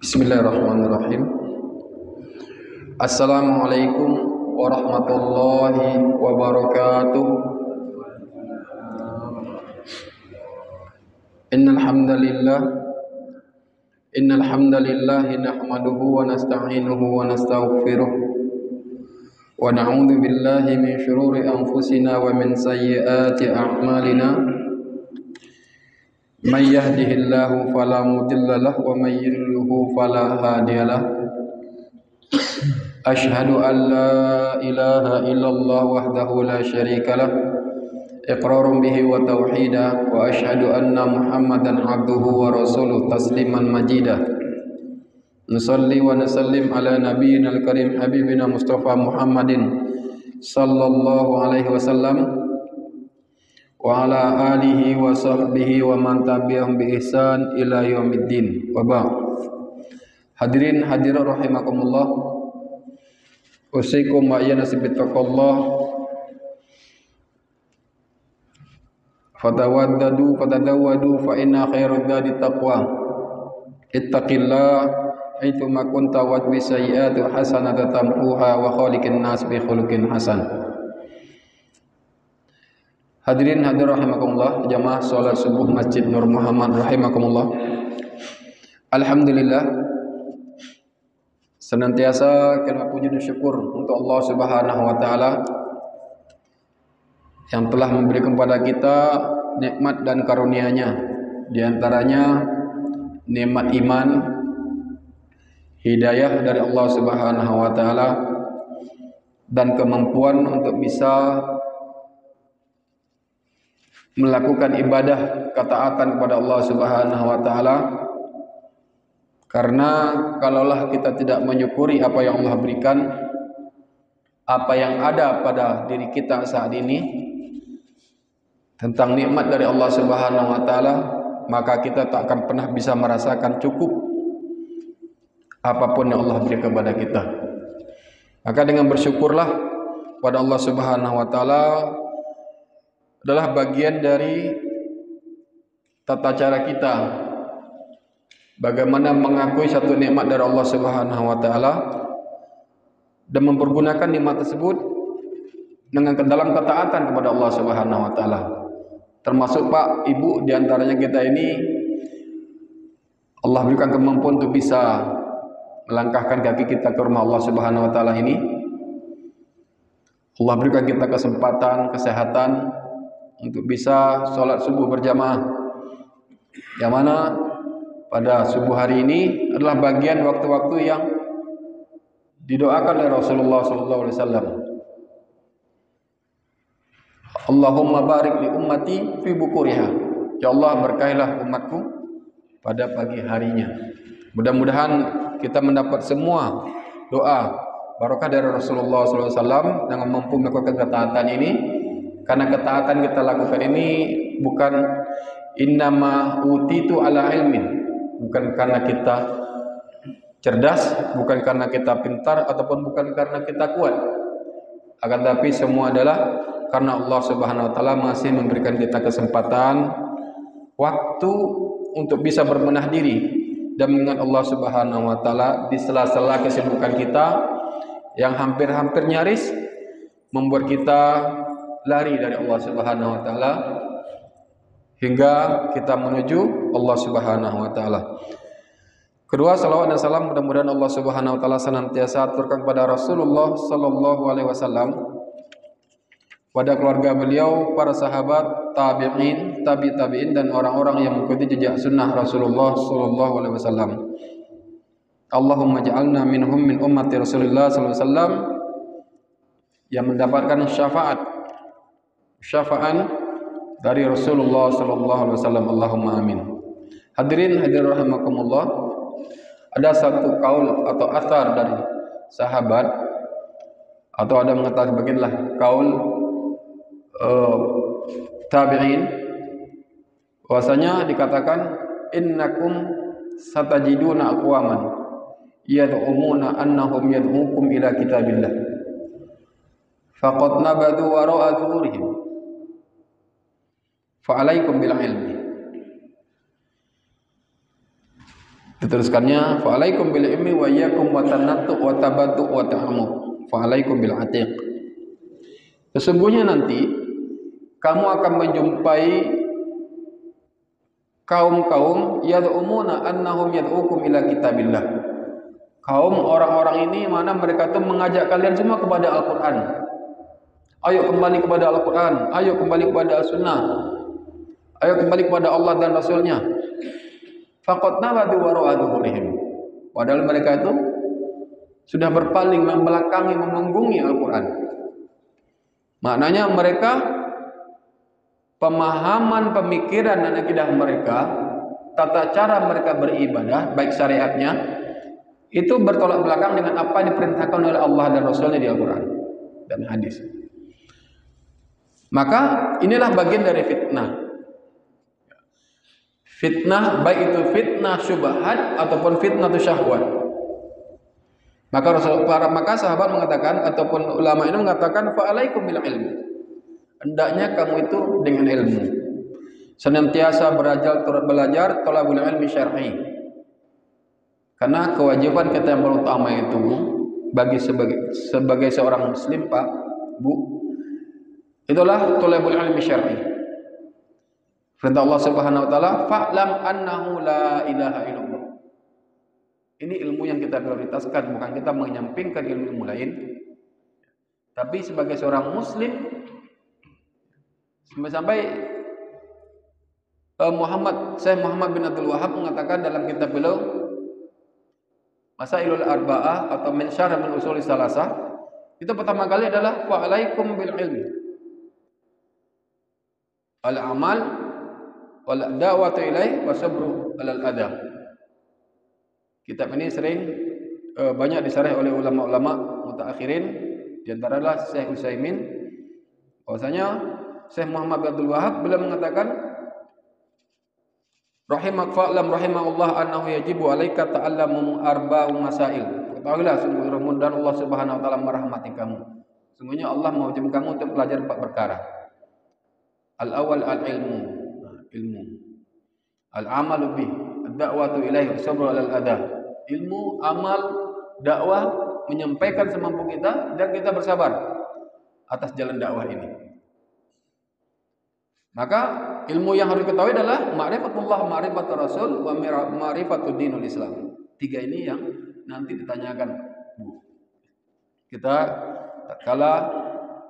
Bismillahirrahmanirrahim. Assalamualaikum warahmatullahi wabarakatuh. Innal hamdalillah nahmaduhu wa nasta'inuhu wa nastaghfiruh wa na'udzu billahi min shururi anfusina wa min sayyiati a'malina. Man yahdihillahu fala mudilla lahu wa man yudlilhu fala hadiya lahu. Asyhadu an la ilaha illallah wahdahu la syarika lah iqrarun bihi wa tauhida wa asyhadu anna Muhammadan abduhu wa rasuluh tasliman majida. Nusalli wa nusallim ala nabiyyina al-karim habibina Mustafa Muhammadin sallallahu alaihi wasallam wa ala alihi wa sahbihi wa man tabi'ahum bi ihsan ila yaumiddin. Wa ba'd. Hadirin hadirat rahimakumullah. Usikum wa iyana bittaqallah. Fatadawwadu fa inna khairaz zadi taqwa. Ittaqillah haitsu ma kunta wa bi sayyi'ati hasanatan tamhuha wa khaliqin nas bi khuluqin hasan. Hadirin hadirat rahimakumullah, jamaah salat subuh Masjid Nur Muhammad rahimakumullah. Alhamdulillah, senantiasa kita puji dan syukur untuk Allah Subhanahu wa taala yang telah memberikan kepada kita nikmat dan karunia-Nya. Di antaranya nikmat iman, hidayah dari Allah Subhanahu wa taala, dan kemampuan untuk bisa melakukan ibadah ketaatan kepada Allah Subhanahu wa taala. Karena kalaulah kita tidak menyukuri apa yang Allah berikan, apa yang ada pada diri kita saat ini tentang nikmat dari Allah Subhanahu wa taala, maka kita tak akan pernah bisa merasakan cukup apapun yang Allah berikan kepada kita. Maka dengan bersyukurlah pada Allah Subhanahu wa taala adalah bagian dari tata cara kita bagaimana mengakui satu nikmat dari Allah Subhanahu wa taala dan mempergunakan nikmat tersebut dengan dalam ketaatan kepada Allah Subhanahu wa taala. Termasuk Pak, Ibu, di antaranya kita ini Allah berikan kemampuan untuk bisa melangkahkan kaki kita ke rumah Allah Subhanahu wa taala ini. Allah berikan kita kesempatan, kesehatan untuk bisa sholat subuh berjamaah, yang mana pada subuh hari ini adalah bagian waktu-waktu yang didoakan oleh Rasulullah SAW. Allahumma barik li ummati fi bukuriha. Ya Allah, berkahilah umatku pada pagi harinya. Mudah-mudahan kita mendapat semua doa barokah dari Rasulullah SAW dengan mampu melakukan ketaatan ini. Karena ketaatan kita lakukan ini bukan innama utitu ala ilmin, bukan karena kita cerdas, bukan karena kita pintar, ataupun bukan karena kita kuat, akan tapi semua adalah karena Allah Subhanahu wa taala masih memberikan kita kesempatan waktu untuk bisa berbenah diri dan mengingat Allah Subhanahu wa taala di sela-sela kesibukan kita yang hampir-hampir nyaris membuat kita lari dari Allah Subhanahu wa taala hingga kita menuju Allah Subhanahu wa taala. Kedua, salawat dan salam mudah-mudahan Allah Subhanahu wa taala senantiasa aturkan kepada Rasulullah sallallahu alaihi wasallam, pada keluarga beliau, para sahabat, tabi'in, tabi'in, dan orang-orang yang mengikuti jejak sunnah Rasulullah sallallahu alaihi wasallam. Allahumma ja'alna minhum min ummati Rasulullah sallallahu alaihi wasallam yang mendapatkan syafa'an dari Rasulullah sallallahu alaihi wasallam. Allahumma amin. Hadirin hadirat rahimakumullah, ada satu kaul atau athar dari sahabat, atau ada mengatakan bagianlah kaul tabi'in, bahwasanya dikatakan innakum satajiduna aqwaman yad'umuna annahum yad'ukum ila kitabillah faqad nabadu wara'a zuhurihim fa'alaikum bil ilmi. Diteruskannya, fa alaikum bil ilmi wa iyyakum wa tanattu wa tabatu wa ta'amu. Fa alaikum bil atiq. Sesungguhnya nanti kamu akan menjumpai kaum-kaum yad'umuna annahum yad'ukum ila kitabillah. Kaum orang-orang ini mana mereka tuh mengajak kalian semua kepada Al-Qur'an. Ayo kembali kepada Al-Qur'an, ayo kembali kepada As-Sunnah. Ayo kembali kepada Allah dan Rasul-Nya. Faqad nabadu wara'a dhuhurihim. Padahal mereka itu sudah berpaling, membelakangi, memunggungi Al-Qur'an. Maknanya mereka pemahaman, pemikiran dan akidah mereka, tata cara mereka beribadah, baik syariatnya, itu bertolak belakang dengan apa yang diperintahkan oleh Allah dan Rasulnya di Al-Quran dan hadis. Maka inilah bagian dari fitnah. Fitnah, baik itu fitnah syubhat ataupun fitnah syahwat. Maka sahabat mengatakan ataupun ulama ini mengatakan fa alaikum bil ilmi. Hendaknya kamu itu dengan ilmu. Senantiasa belajar thalabul ilmi syar'i. Karena kewajiban kita yang pertama itu bagi sebagai seorang muslim, Pak, Bu, itulah thalabul ilmi syar'i. Perintah Allah Subhanahu wa taala, fa'lam annahu la ilaha illallah. Ini ilmu yang kita prioritaskan, bukan kita menyampingkan ilmu lain. Tapi sebagai seorang muslim, sampai Syekh Muhammad bin Abdul Wahab mengatakan dalam kitab beliau Masailul Arba'ah atau min syarh min usul salasah, itu pertama kali adalah fa alaikum bil ilmi. Al amal wal da'watu ilaih wa sabru alal adha. Kitab ini sering banyak disarah oleh ulama-ulama mutaakhirin, di antaralah Syekh Utsaimin. Bahwasanya Syekh Muhammad bin Abdul Wahab beliau mengatakan rahimak fa'lam rahimahullah annahu yajibu alaika ta'allamu arba'u masail. Ketahuilah sungguh dan Allah Subhanahu wa taala merahmati kamu. Sungguhnya Allah mewajibkan kamu untuk belajar 4 perkara. Al-awwal al-ilmu. Ilmu. Al-amalu bih, ad-da'watu ilaihi, sabru 'alal adha. Ilmu, amal, dakwah, menyampaikan semampu kita dan kita bersabar atas jalan dakwah ini. Maka ilmu yang harus diketahui adalah ma'rifatullah, ma'rifatur rasul, wa ma'rifatud dinul Islam. 3 ini yang nanti ditanyakan, Bu. Kita tatkala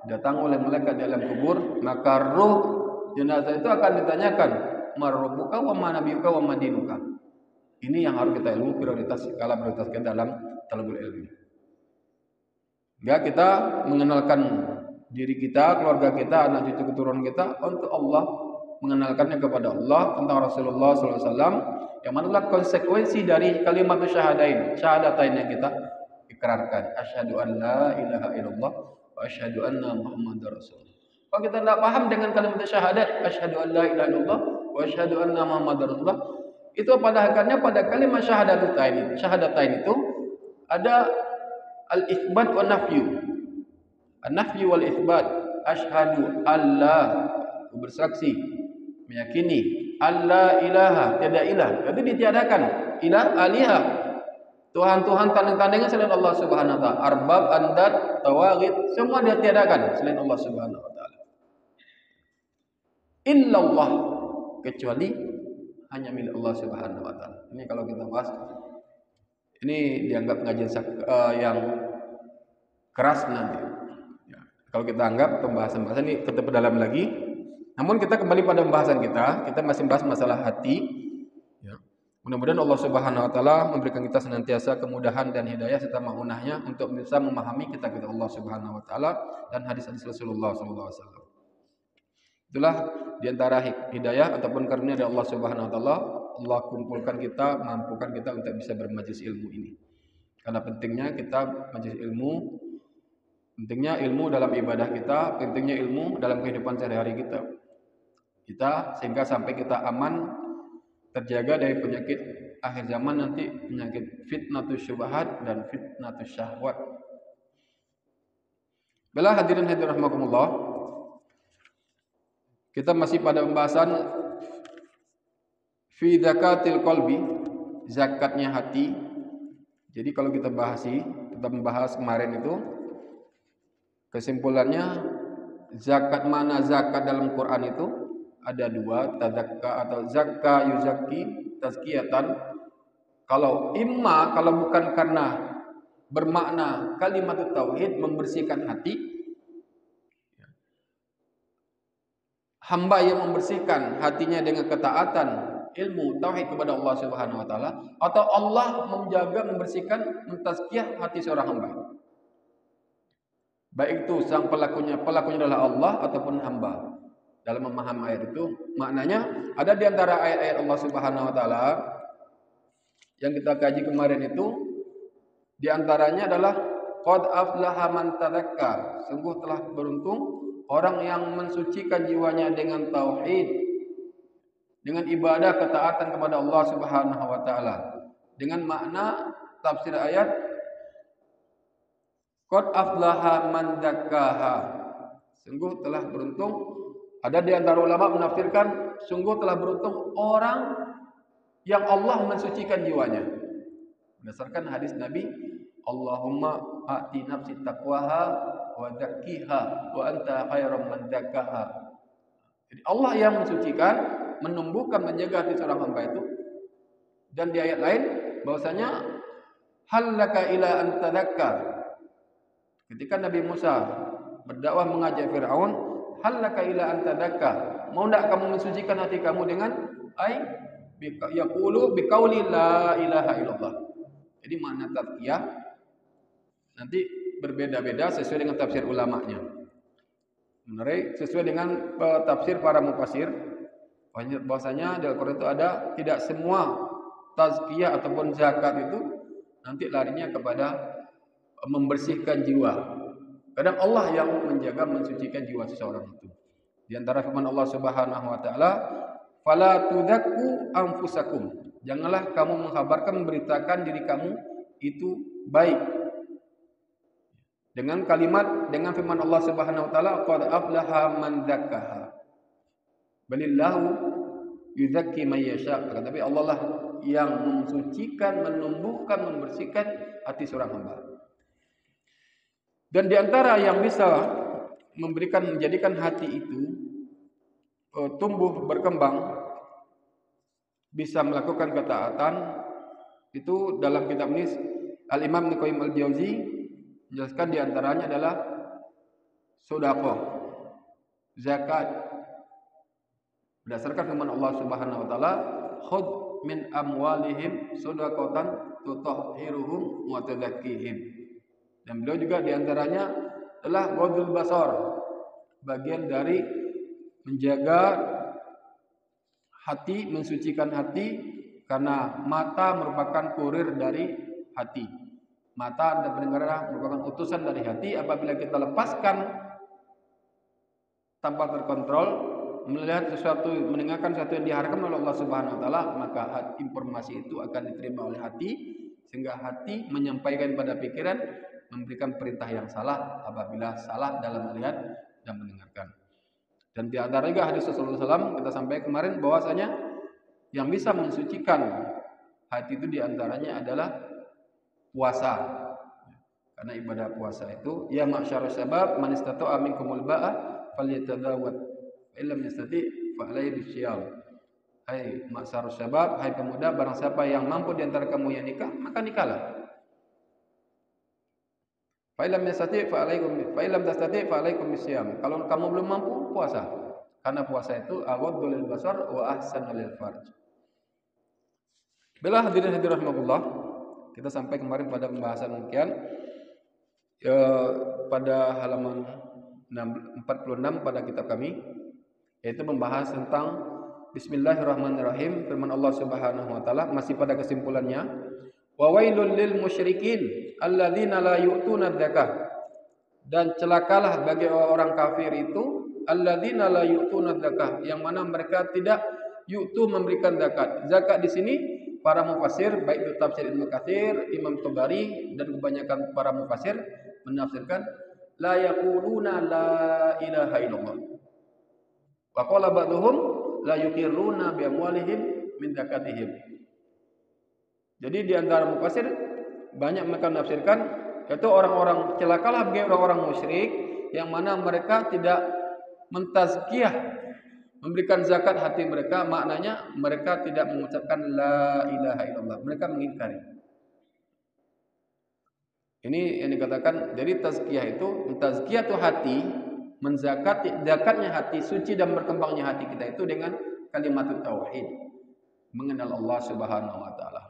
datang oleh malaikat dalam kubur, maka ruh jenazah itu akan ditanyakan, marabbuka wa ma nabiyuka wa ma dinuka. Ini yang harus kita ilmu, prioritas kita dalam talabul ilmi. Ya, kita mengenalkan diri kita, keluarga kita, anak cucu keturunan kita untuk Allah, mengenalkannya kepada Allah tentang Rasulullah SAW, yang manalah konsekuensi dari kalimat syahadatain yang kita ikrarkan. Asyhadu an la ilaha illallah wa asyhadu anna Muhammadar Rasulullah. Kalau kita tidak paham dengan kalimat syahadat, asyhadu an la ilaha illallah wa asyhadu anna Muhammadar Rasulullah, itu pada hakikatnya pada kalimat syahadatain itu ada al-itsbat wa nafyu. An-nafyu wal itsbat. Asyhadu alla, bersaksi, meyakini alla ilaha, tiada ilah, itu ditiadakan. Ilah, alihah, Tuhan-Tuhan tanding-tandingan selain Allah Subhanahu wa taala, arbab, andad, tawaghid, semua ditiadakan selain Allah Subhanahu wa taala. Illallah, kecuali hanya milik Allah Subhanahu wa taala. Ini kalau kita bahas, ini dianggap ngajian yang keras nanti. Ya, kalau kita anggap pembahasan ini kita perdalam lagi. Namun kita kembali pada pembahasan kita masih bahas masalah hati. Ya. Mudah-mudahan Allah Subhanahu wa taala memberikan kita senantiasa kemudahan dan hidayah serta maunahnya untuk bisa memahami kitab Allah Subhanahu wa taala dan hadis-hadis Rasulullah sallallahu alaihi wasallam. Itulah diantara hidayah ataupun karunia dari Allah Subhanahu wa taala. Allah kumpulkan kita, mampukan kita untuk bisa bermajlis ilmu ini. Karena pentingnya kita majlis ilmu, pentingnya ilmu dalam ibadah kita, pentingnya ilmu dalam kehidupan sehari-hari kita sehingga sampai kita aman, terjaga dari penyakit akhir zaman nanti, penyakit fitnatus syubhat dan fitnatus syahwat. Bila hadirin rahimakumullah, kita masih pada pembahasan fi dzakatil qalbi, zakatnya hati. Jadi kalau kita membahas kemarin itu, kesimpulannya zakat mana zakat dalam Quran itu ada dua, tazakka atau zakka yuzakki tazkiyatan. Kalau bukan karena bermakna kalimat tauhid membersihkan hati, hamba yang membersihkan hatinya dengan ketaatan ilmu tauhid kepada Allah Subhanahu wa taala, atau Allah menjaga membersihkan mentazkiyah hati seorang hamba. Baik itu sang pelakunya adalah Allah ataupun hamba. Dalam memahami ayat itu, maknanya ada di antara ayat-ayat Allah Subhanahu wa taala yang kita kaji kemarin itu, di antaranya adalah qad aflaha man tadzakka. Sungguh telah beruntung orang yang mensucikan jiwanya dengan tauhid, dengan ibadah ketaatan kepada Allah Subhanahu wa taala. Dengan makna tafsir ayat qad aflaha man dzakkaha. Sungguh telah beruntung. Ada di antara ulama menafsirkan sungguh telah beruntung orang yang Allah mensucikan jiwanya. Berdasarkan hadis Nabi, Allahumma a'ti nafsi taqwaha wa zakkiha wa anta khairum man zakkaha. Jadi Allah yang mensucikan, menumbuhkan, menjaga hati seorang hamba itu. Dan di ayat lain bahwasanya halaka ila an tadzakka. Ketika Nabi Musa berdakwah mengajak Firaun, halaka ila an tadzakka, mau enggak kamu mensucikan hati kamu dengan yaqulu biqauli la ilaha illallah. Jadi makna tazkiyah nanti berbeda-beda sesuai dengan tafsir ulamanya. Menarik sesuai dengan tafsir para mufassir, bahwasanya dalam Quran itu ada tidak semua tazkiyah ataupun zakat itu nanti larinya kepada membersihkan jiwa. Kadang Allah yang menjaga mensucikan jiwa seseorang itu. Di antara firman Allah Subhanahu wa taala, "Fala tudzakku anfusakum." Janganlah kamu mengkhabarkan, memberitakan diri kamu itu baik. Dengan firman Allah Subhanahu wa taala, "Qad aflaha man dzakkaha." Balillahu yuzakki man yasha. Tapi Allah lah yang mensucikan, menumbuhkan, membersihkan hati seorang hamba. Dan di antara yang bisa menjadikan hati itu tumbuh berkembang, bisa melakukan ketaatan, itu dalam kitab ini Al-Imam Ibnu Qayyim Al-Jauzi menjelaskan di antaranya adalah sedekah, zakat. Berdasarkan firman Allah Subhanahu wa taala, khudh min amwalihim shadaqatan tutahhiruhum wa tuzakkihim. Dan beliau juga diantaranya adalah ghadul basar, bagian dari menjaga hati, mensucikan hati, karena mata merupakan kurir dari hati. Mata dan pendengaran merupakan utusan dari hati. Apabila kita lepaskan tanpa terkontrol, melihat sesuatu, mendengarkan sesuatu yang diharamkan oleh Allah Subhanahu wa taala, maka informasi itu akan diterima oleh hati, sehingga hati menyampaikan pada pikiran, memberikan perintah yang salah apabila salah dalam melihat dan mendengarkan. Dan di antara juga hadis Rasulullah SAW kita sampaikan kemarin bahwasanya yang bisa mensucikan hati itu di antaranya adalah puasa. Karena ibadah puasa itu, ya ma'syarus syabab man istata'a minkumul ba'a falyatadzawwaj fa illam yastati fa alayhi bisyam. Hai ma'syarus syabab, hai pemuda, barang siapa yang mampu di antara kamu yang nikah, maka nikahlah. Fa illam yastati fa alaikum bisyam. Kalau kamu belum mampu, puasa. Karena puasa itu aghaddu lil basar wa ahsanu lil farj. Bila hadirin rahimakumullah, kita sampai kemarin pada pembahasan demikian pada halaman 46 pada kitab kami, yaitu membahas tentang Bismillahirrahmanirrahim, firman Allah Subhanahu wa taala, masih pada kesimpulannya, wa wailul lil musyrikin alladzina la yu'tuna dzakah. Dan celakalah bagi orang kafir itu alladzina la yu'tuna dzakah, yang mana mereka tidak memberikan zakat. Zakat di sini para mufassir, baik itu tafsir Ibnu Katsir, Imam Tabari, dan kebanyakan para mufassir menafsirkan la yaquluna la ilaha illallah. Wa qala ba'dhum la yuqirruna bi amwalihim min zakatihim. Jadi di antara mufassir banyak mereka menafsirkan yaitu orang-orang celakalah bagi orang-orang musyrik yang mana mereka tidak mentazkiyah, memberikan zakat hati mereka, maknanya mereka tidak mengucapkan la ilaha illallah, mereka mengingkari. Ini yang dikatakan, jadi tazkiyah itu, tazkiyah itu hati, zakatnya hati, suci dan berkembangnya hati kita itu dengan kalimat tauhid, mengenal Allah Subhanahu wa taala.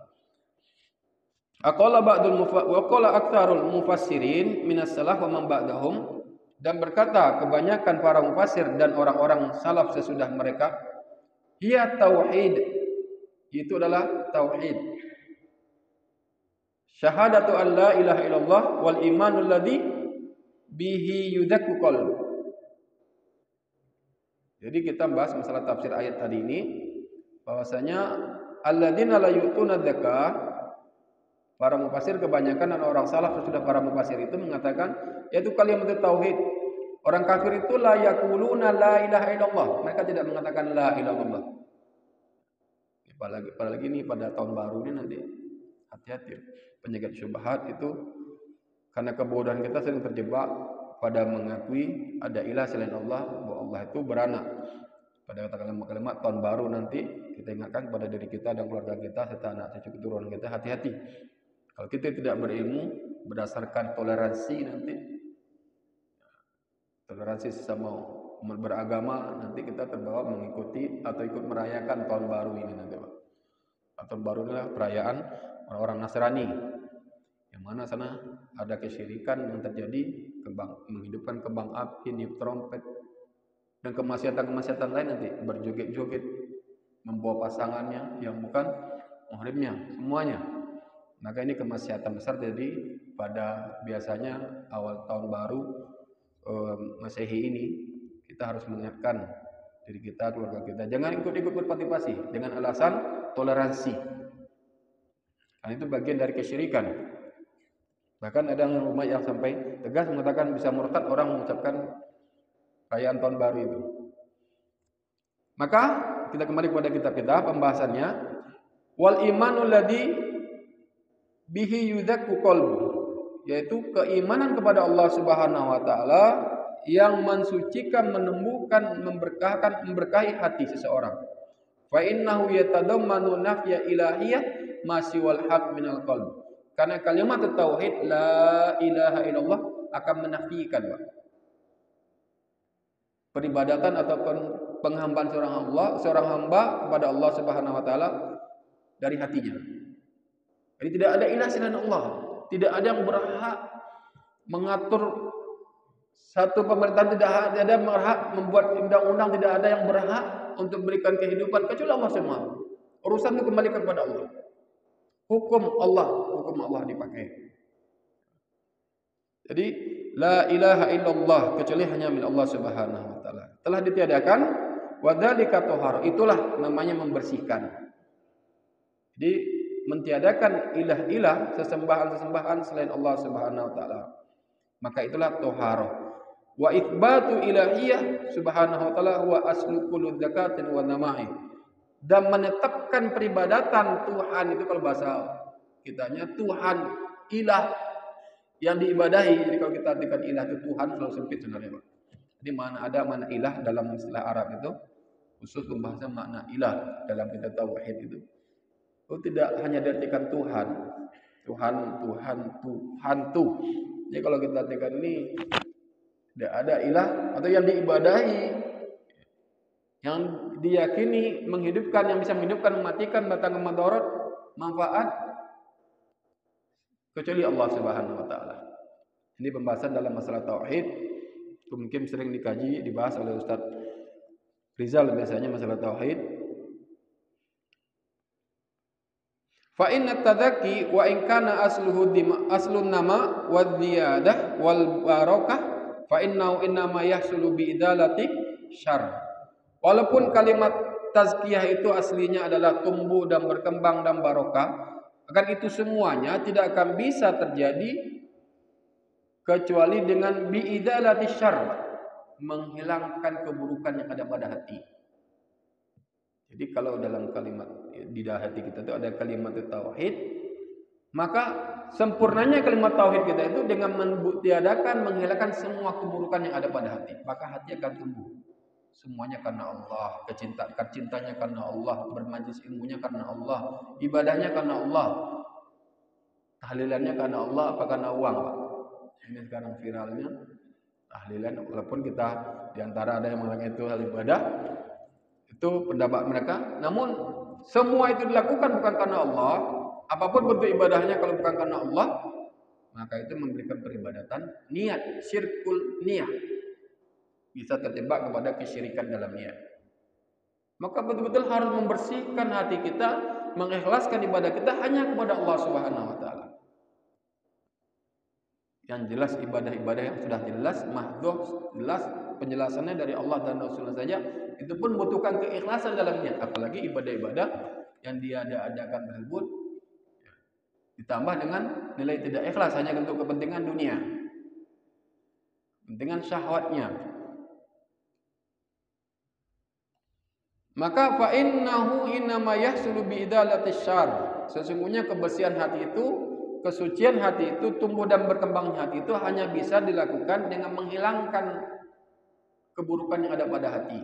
Aqala ba'dul wa qala aktsarul mufassirin minas salaf wa man ba'dahum, dan berkata kebanyakan para mufassir dan orang-orang salaf sesudah mereka, hiya tauhid, itu adalah tauhid. Syahadatu an la ilaha illallah wal imanul ladzi bihi yudhakku qalb. Jadi kita bahas masalah tafsir ayat tadi ini, bahwasanya alladzina la yu'tuna dzakah, para mufassir kebanyakan dan orang salaf sesudah para mufassir itu mengatakan yaitu kalimat tauhid. Orang kafir itu la yaquluna la ilaha illallah, mereka tidak mengatakan la ilaha illallah. Apalagi ini pada tahun baru ini nanti hati-hati penyakit syubhat itu, karena kebodohan kita sering terjebak pada mengakui ada ilah selain Allah, bahwa Allah itu beranak. Pada kalimat-kalimat tahun baru nanti kita ingatkan pada diri kita dan keluarga kita serta anak cucu keturunan kita, hati-hati. Kalau kita tidak berilmu berdasarkan toleransi nanti, toleransi sesama umat beragama, nanti kita terbawa mengikuti atau ikut merayakan tahun baru ini nanti, Pak. Tahun baru adalah perayaan orang-orang Nasrani, yang mana sana ada kesyirikan yang terjadi, menghidupkan kembang api, niup trompet, dan kemaksiatan-kemaksiatan lain nanti, berjoget-joget, membawa pasangannya yang bukan muhrimnya, semuanya. Maka ini kemaksiatan besar. Jadi pada biasanya awal tahun baru Masehi ini kita harus mengingatkan diri kita, keluarga kita, jangan ikut-ikut berpartisipasi dengan alasan toleransi, karena itu bagian dari kesyirikan. Bahkan ada ulama yang sampai tegas mengatakan bisa murtad orang mengucapkan perayaan tahun baru itu. Maka kita kembali kepada kitab kita, pembahasannya wal imanul ladzi bihi yudhakku qalbu, yaitu keimanan kepada Allah Subhanahu wa taala yang mensucikan, menumbuhkan, memberkahi hati seseorang. Fa innahu yatadammanu nafya ilahiyah ma siwal haq minal qalb. Karena kalimat tauhid la ilaha illallah akan menafikan, Pak, peribadatan ataupun penghambaan seorang hamba kepada Allah Subhanahu wa taala dari hatinya. Jadi tidak ada ilah selain Allah, tidak ada yang berhak mengatur satu pemerintahan, tidak ada yang berhak membuat undang-undang, tidak ada yang berhak untuk memberikan kehidupan kecuali Allah semua. Urusan itu kembali kepada Allah. Hukum Allah dipakai. Jadi la ilaha illallah, kecuali hanya milik Allah Subhanahu wa taala. Telah ditiadakan wa dzalika tahar, itulah namanya membersihkan. Jadi mentiadakan ilah-ilah, sesembahan-sesembahan selain Allah Subhanahu wa taala. Maka itulah taharah. Wa itsbatu ilahiyah Subhanahu wa taala wa aslu kulli zakatin wa nama'i. Dan menetapkan peribadatan Tuhan itu, kalau bahasa kitanya Tuhan, ilah yang diibadahi. Jadi kalau kita artikan ilah itu Tuhan, selalu sempit sebenarnya, Pak. Jadi mana ilah dalam istilah Arab itu, khusus pembahasan makna ilah dalam kitab tauhid itu. Oh, tidak hanya diartikan Tuhan. Jadi kalau kita artikan ini tidak ada ilah atau yang diibadahi, yang diyakini menghidupkan, yang bisa menghidupkan, mematikan, datang madarat, manfaat, kecuali Allah Subhanahu wa taala. Ini pembahasan dalam masalah tauhid. Itu mungkin sering dikaji, dibahas oleh Ustaz Rizal biasanya masalah tauhid. Fa inna tadzaki wa in kana aslun nama wa ziyadah wal barakah fa innahu innama yahsulu bi idalati syarr. Walaupun kalimat tazkiyah itu aslinya adalah tumbuh dan berkembang dan barokah, akan itu semuanya tidak akan bisa terjadi kecuali dengan bi idalati syarr, menghilangkan keburukan yang ada pada hati. Jadi kalau dalam kalimat di dalam hati kita itu ada kalimat tauhid, Maka sempurnanya kalimat tauhid kita itu dengan mentiadakan, menghilangkan semua keburukan yang ada pada hati. Maka hati akan tumbuh. Semuanya karena Allah, cintanya karena Allah, bermajlis ilmunya karena Allah, ibadahnya karena Allah, tahlilannya karena Allah, apa karena uang, Pak? Ini sekarang viralnya tahlilan, walaupun kita diantara ada yang mengatakan itu hal ibadah, itu pendapat mereka. Namun semua itu dilakukan bukan karena Allah. Apapun bentuk ibadahnya kalau bukan karena Allah, maka itu memberikan peribadatan niat, syirkul niat, bisa terjebak kepada kesyirikan dalam niat. Maka betul-betul harus membersihkan hati kita, mengikhlaskan ibadah kita hanya kepada Allah Subhanahu wa taala. Yang jelas ibadah-ibadah yang sudah jelas, mahdzuf, jelas penjelasannya dari Allah dan Rasulullah saja, itu pun membutuhkan keikhlasan dalamnya. Apalagi ibadah-ibadah yang diadakan tersebut ditambah dengan nilai tidak ikhlas hanya untuk kepentingan dunia, kepentingan syahwatnya. Maka fa innahu innama yahsulu bi idalatis syarr. Sesungguhnya kebersihan hati itu, kesucian hati itu, tumbuh dan berkembang hati itu hanya bisa dilakukan dengan menghilangkan keburukan yang ada pada hati.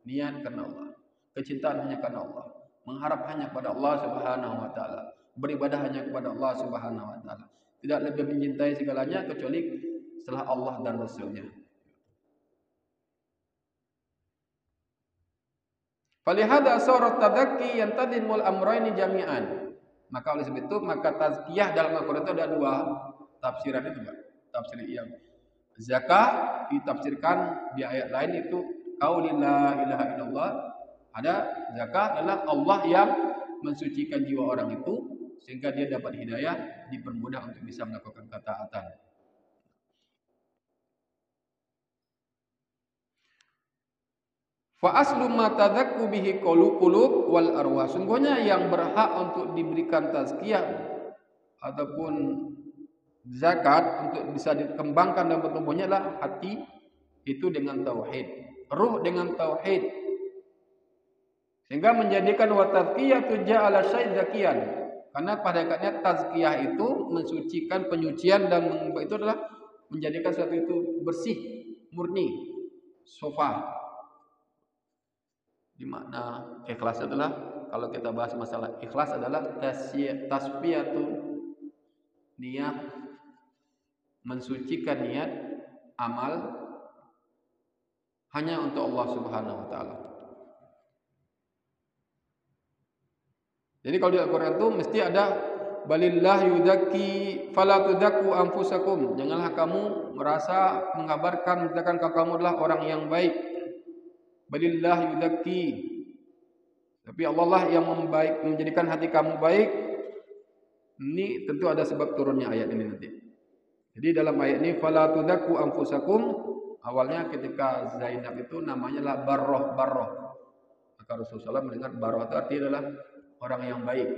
Niat karena Allah, kecintaan hanya karena Allah, mengharap hanya kepada Allah Subhanahu wa taala, beribadah hanya kepada Allah Subhanahu wa taala. Tidak lebih mencintai segalanya kecuali setelah Allah dan Rasulnya. Falihada surat tadzaki yantadimul amrayni jami'an. Maka oleh sebab itu maka tazkiyah dalam Al-Qur'an itu ada dua tafsiran itu, Pak. Tafsir yang zakah ditafsirkan di ayat lain itu qauli la ilaha illallah. Ada zakah adalah Allah yang mensucikan jiwa orang itu sehingga dia dapat hidayah, dipermudah untuk bisa melakukan ketaatan. Fa aslu ma tadzakku bihi qulub wal arwah. Sungguhnya yang berhak untuk diberikan tazkiyah ataupun zakat untuk bisa dikembangkan dan bertumbuhnya adalah hati itu dengan tauhid, ruh dengan tauhid. Sehingga menjadikan wa tazkiyatu ja'ala syai' zakiyan. Karena pada hakikatnya tazkiyah itu mensucikan, penyucian dan itu adalah menjadikan sesuatu itu bersih, murni, sofa. Di makna ikhlas adalah, kalau kita bahas masalah ikhlas adalah tasfiyatu niat, mensucikan niat amal hanya untuk Allah Subhanahu wa taala. Jadi kalau di Al-Qur'an itu mesti ada balillah yuzakki fala tudzaku anfusakum. Janganlah kamu merasa mengabarkan mengatakan kamu adalah orang yang baik. Balillah yuzakki. Tapi Allah lah yang menjadikan hati kamu baik. Ini tentu ada sebab turunnya ayat ini nanti. Jadi dalam ayat ini fala tudzaku anfusakum, awalnya ketika Zainab itu namanya lah Barroh. Maka Rasulullah mendengar Barroh itu artinya adalah orang yang baik.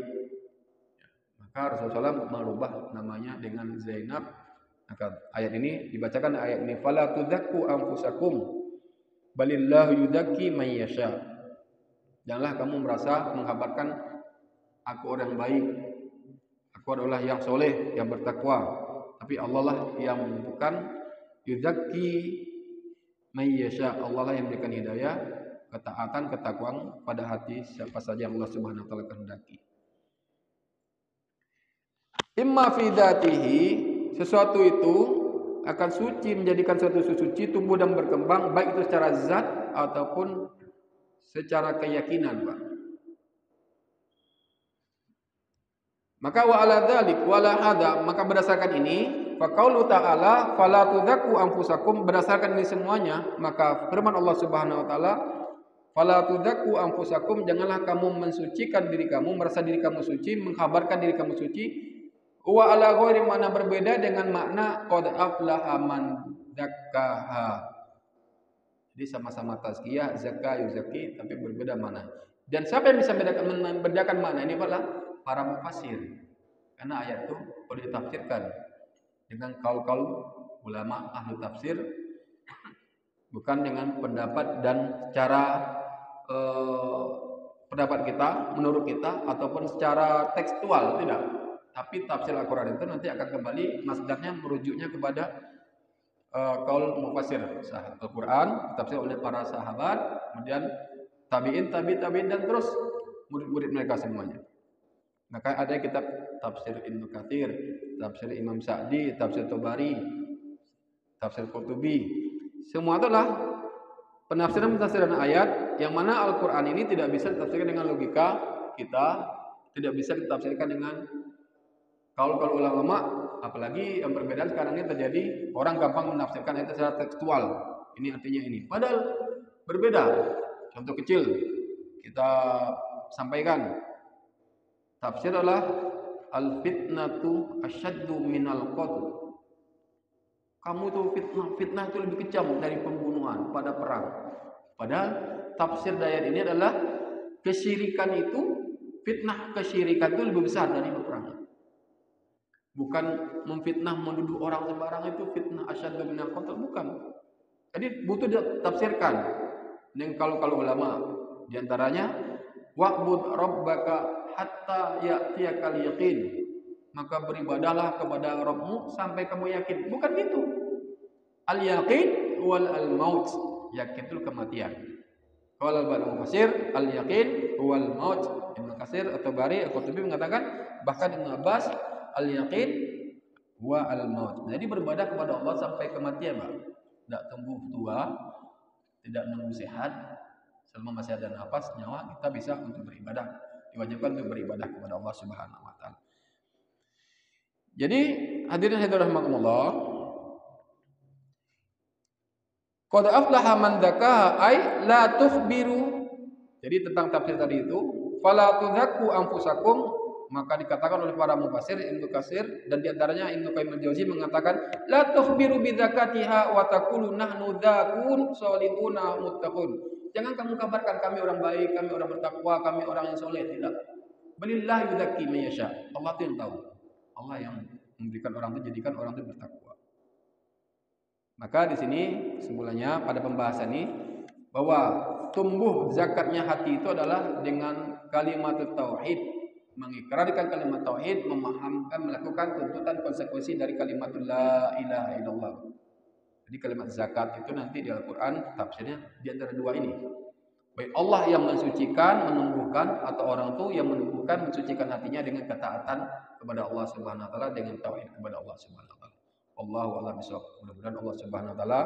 Maka Rasulullah merubah namanya dengan Zainab. Maka ayat ini dibacakan ayat ini fala tudzaku anfusakum balillahu yuzakki man yasha. Janganlah kamu merasa menghabarkan aku orang baik, aku adalah yang soleh, yang bertakwa. Tapi Allah lah yang bukan yuzakki man yasha. Allah lah yang memberikan hidayah, ketaatan, ketakwaan pada hati siapa saja yang Allah Subhanahu wa taala kehendaki. Imma fi dzatihi, sesuatu itu akan suci, menjadikan suatu suci, tumbuh dan berkembang baik itu secara zat ataupun secara keyakinan, Pak. Maka wa ala dzalik wala hadza, maka berdasarkan ini fa qaulu ta'ala fala tudzaku anfusakum, berdasarkan ini semuanya maka firman Allah Subhanahu wa taala fala tudzaku anfusakum, janganlah kamu mensucikan diri kamu, merasa diri kamu suci, mengkhabarkan diri kamu suci. Wa ala ghairi, makna berbeda dengan makna qad aflaha man zakkaha. Jadi sama-sama tazkiyah, zakah, yuzaki, tapi berbeda makna. Dan siapa yang bisa membedakan makna ini adalah para mufassir. Karena ayat itu boleh ditafsirkan dengan kaul-kaul ulama ahli tafsir, bukan dengan pendapat dan cara pendapat kita, menurut kita ataupun secara tekstual, tidak. Tapi tafsir Al-Quran itu nanti akan kembali masdarnya merujuknya kepada qaul mufassir Al-Quran, tafsir oleh para sahabat, kemudian tabi'in dan terus murid-murid mereka semuanya. Maka ada kitab tafsir Ibnu Katsir, tafsir Imam Sa'di, tafsir Tabari, tafsir Qurtubi. Semua itulah penafsiran ayat yang mana Al-Quran ini tidak bisa ditafsirkan dengan logika kita, tidak bisa ditafsirkan dengan kalau ulama, apalagi yang perbedaan sekarang ini terjadi, orang gampang menafsirkan ayat secara tekstual. Ini artinya ini. Padahal berbeda. Contoh kecil kita sampaikan. Tafsir adalah al-fitnatu asyaddu minal qatl. Kamu itu fitnah itu lebih kejam dari pembunuhan pada perang. Padahal tafsir ayat ini adalah kesyirikan itu, fitnah kesyirikan itu lebih besar dari peperangan. Bukan memfitnah menuduh orang sembarang itu fitnah asyaddu minal qatl, bukan. Jadi butuh ditafsirkan. Dan kalau ulama diantaranya wa'bud rabbaka hatta ya'tiyakal yaqin. Maka beribadahlah kepada Rabbmu sampai kamu yakin. Bukan gitu. Al-yaqin wal al-maut. Yakin itu kematian. Kalau al-mufassir al-yaqin wal maut. Ibnu Katsir atau Bari Al-Qurtubi mengatakan, bahkan Ibnu Abbas al-yaqin wa al-maut. Jadi beribadah kepada Allah sampai kematian, Pak. Tidak tumbuh tua, tidak menunggu sehat, selama masih ada nafas, nyawa, kita bisa untuk beribadah. Diwajibkan untuk beribadah kepada Allah Subhanahu wa taala. Jadi, hadirin hadirat rahimakumullah, qad aflaha man dzakaha ay la tukhbiru. Jadi tentang tafsir tadi itu, fala tudzakku anfusakum, maka dikatakan oleh para mufassir Ibnu Katsir dan diantaranya Ibnu Qayyim al-Jauziyah mengatakan la tukhbiru bi zakatiha wa taqulu nahnu dzakun sholihuna muttaqun. Jangan kamu kabarkan kami orang baik, kami orang bertakwa, kami orang yang soleh, tidak. Balillah yuzakki man yasha. Allah itu yang tahu. Allah yang memberikan orang itu, jadikan orang itu bertakwa. Maka di sini kesimpulannya pada pembahasan ini bahwa tumbuh zakatnya hati itu adalah dengan kalimat tauhid, mengikrarkan kalimat tauhid, memahamkan, melakukan tuntutan konsekuensi dari kalimat la ilaha illallah. Jadi kalimat zakat itu nanti di Al-Quran tafsirnya di antara dua ini. Baik Allah yang mensucikan, menumbuhkan, atau orang itu yang menumbuhkan, mensucikan hatinya dengan ketaatan kepada Allah Subhanahu wa taala, dengan tauhid kepada Allah Subhanahu wa taala. Wallahu a'lam bishawab. Mudah-mudahan Allah Subhanahu wa taala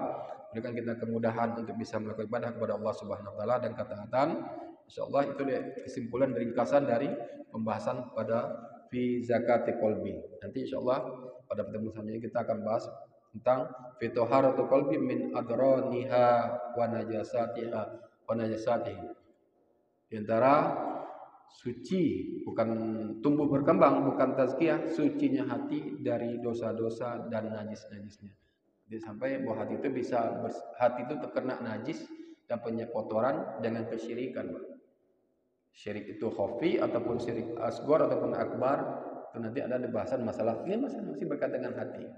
berikan kita kemudahan untuk bisa melakukan ibadah kepada Allah Subhanahu wa taala dan ketaatan. Insyaallah itu kesimpulan ringkasan dari pembahasan pada fi zakati qalbi. Nanti insyaallah pada pertemuan selanjutnya kita akan bahas tentang fi taharatu qalbi min adraniha wa najasatiha. Di antara suci, bukan tumbuh berkembang, bukan tazkiyah, sucinya hati dari dosa-dosa dan najis-najisnya. Jadi sampai bahwa hati itu terkena najis dan punya kotoran dengan kesyirikan. Syirik itu khafi ataupun syirik asghar ataupun akbar, itu nanti ada bahasan masalah. Ini masih berkaitan dengan hati.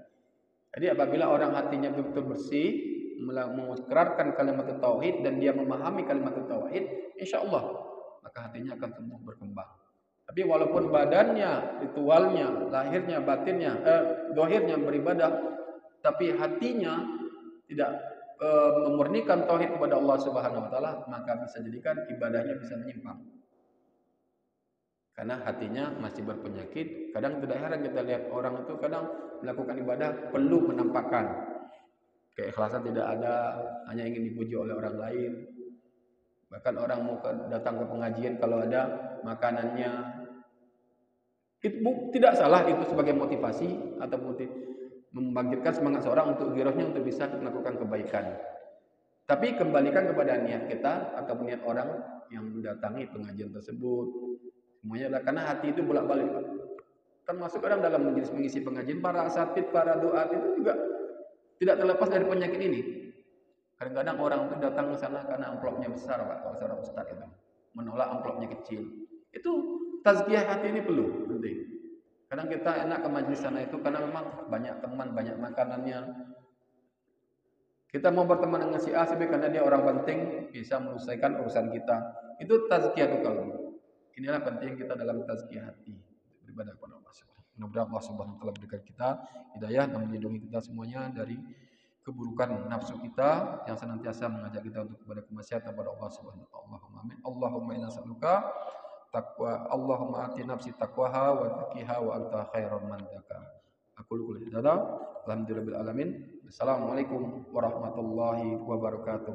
Jadi apabila orang hatinya betul-betul bersih, mengikrarkan kalimat tauhid dan dia memahami kalimat tauhid, insyaallah maka hatinya akan tumbuh berkembang. Tapi walaupun badannya, ritualnya, lahirnya, batinnya, zahirnya beribadah, tapi hatinya tidak memurnikan tauhid kepada Allah Subhanahu wa taala, maka bisa jadikan ibadahnya bisa menyimpang. Karena hatinya masih berpenyakit. Kadang tidak heran kita lihat orang itu kadang melakukan ibadah perlu menampakkan keikhlasan tidak ada, hanya ingin dipuji oleh orang lain. Bahkan orang mau datang ke pengajian kalau ada makanannya, itu tidak salah, itu sebagai motivasi atau membangkitkan semangat seorang untuk girohnya untuk bisa melakukan kebaikan. Tapi kembalikan kepada niat kita atau niat orang yang mendatangi pengajian tersebut. Semuanya adalah karena hati itu bolak-balik. Termasuk orang dalam mengisi pengajian, para asatid, para doa itu juga tidak terlepas dari penyakit ini. Kadang-kadang orang itu datang ke sana karena amplopnya besar, Pak, kalau seorang ustaz itu menolak amplopnya kecil. Itu tazkiyah hati ini perlu penting. Kadang kita enak ke majelis sana itu karena memang banyak teman, banyak makanannya. Kita mau berteman dengan si A, si B karena dia orang penting, bisa menyelesaikan urusan kita. Itu tazkiyah qalbi. Inilah penting kita dalam tazkiyah hati, beribadah kepada Allah Subhanahu. Mudah-mudahan Allah Subhanahu wa taala berikan kita hidayah dan melindungi kita semuanya dari keburukan nafsu kita yang senantiasa mengajak kita untuk kepada kemaksiatan kepada Allah Subhanahu wa taala. Allahumma amin. Allahumma inna nas'aluka taqwa. Allahumma ati nafsi taqwaha wa zakkiha wa anta khairum man zakkaha. Aku qouli hadza. Alhamdulillahil alamin. Assalamualaikum warahmatullahi wabarakatuh.